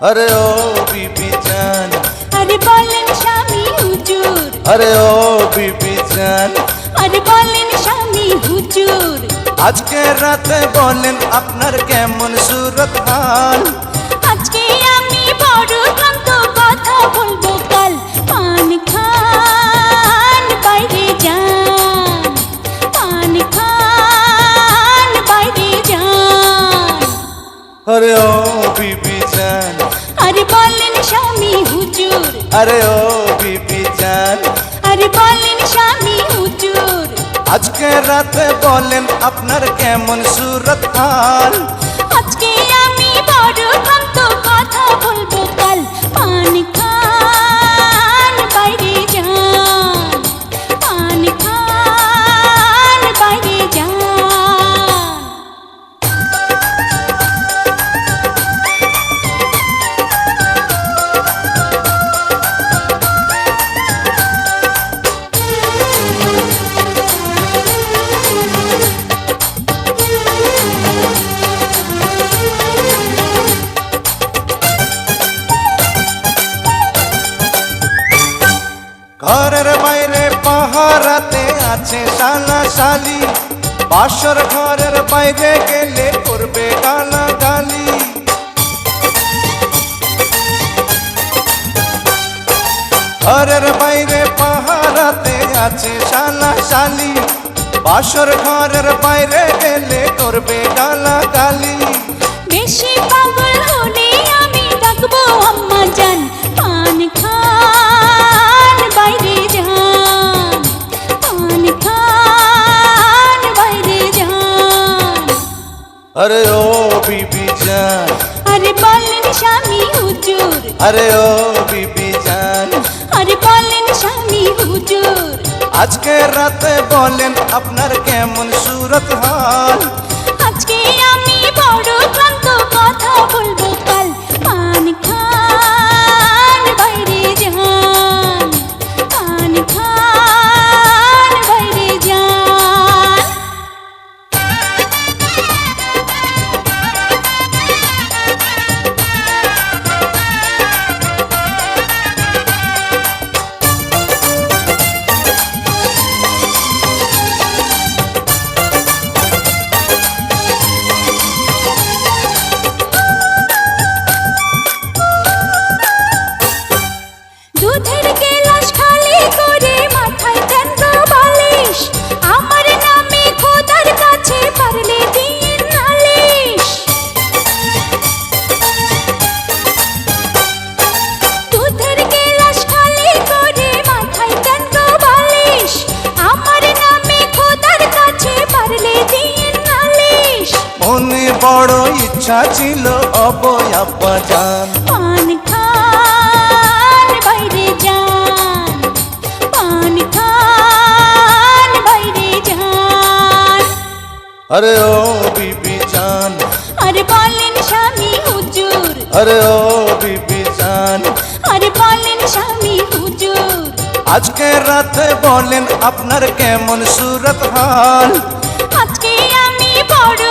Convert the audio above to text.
अरे ओ बीबी जान, अरे बोलेन स्वामी हुजूर, अरे ओ बीबी जान, अरे बोलेन स्वामी हुजूर। আজকে রাতে বলেন আপনার কেমন সুরত হাল। আজকে আমি বড় ক্লান্ত, কথা বলবো কাল। পান খান বাইরে যান, পান খান বাইরে যান। अरे ओ बीबी जान, अरे बोलेन स्वामी हुजूर, अरे ओ बीबी जान, अरे बोलेन स्वामी हुजूर। আজকে রাতে বলেন আপনার কেমন সুরত হাল। আজকে আমি বড় ক্লান্ত, কথা বলবো কাল। পান খান বাইরে যান, পান খান বাইরে যান। ঘরের বাইরে পাহারাতে আছে শালা শালি, বাসর ঘরের বাইরে গেলে করবে গালাগালি। ঘরের বাইরে পাহারাতে আছে শালা শালি, বাসর ঘরের বাইরে গেলে করবে গালাগালি। বেশি পাগল হলে আমি ডাকবো আম্মা জান। পান খান বাইরে যান, পান খান বাইরে যান। अरे ओ बीबी जान, अरे बोलेन स्वामी हुजूर, अरे ओ बीबी जान, अरे बोलेन स्वामी हुजूर। আজকে রাতে বলেন আপনার কেমন সুরত হাল। আজকে আমি বড় ক্লান্ত, কথা বলবো কাল। পান খান বাইরে যান, পান খান বাইরে যান। দুধের গেলাস খালি করে মাথায় দেন গো বালিশ। আমার নামে খোদার কাছে পারলে দিন নালিশ। দুধের গেলাস খালি করে মাথায় দেন গো বালিশ। আমার নামে খোদার কাছে পারলে দিন নালিশ। মনে বড় ইচ্ছা ছিল অবয় আব্বা জান, পান খান বাইরে যান, পান খান বাইরে যান। अरे ओ बीबी जान, अरे बोलेन स्वामी हुजूर, अरे ओ बीबी जान, अरे बोलेन स्वामी हुजूर। আজকে রাতে বলেন আপনার কেমন সুরত হাল। আজকে আমি বড়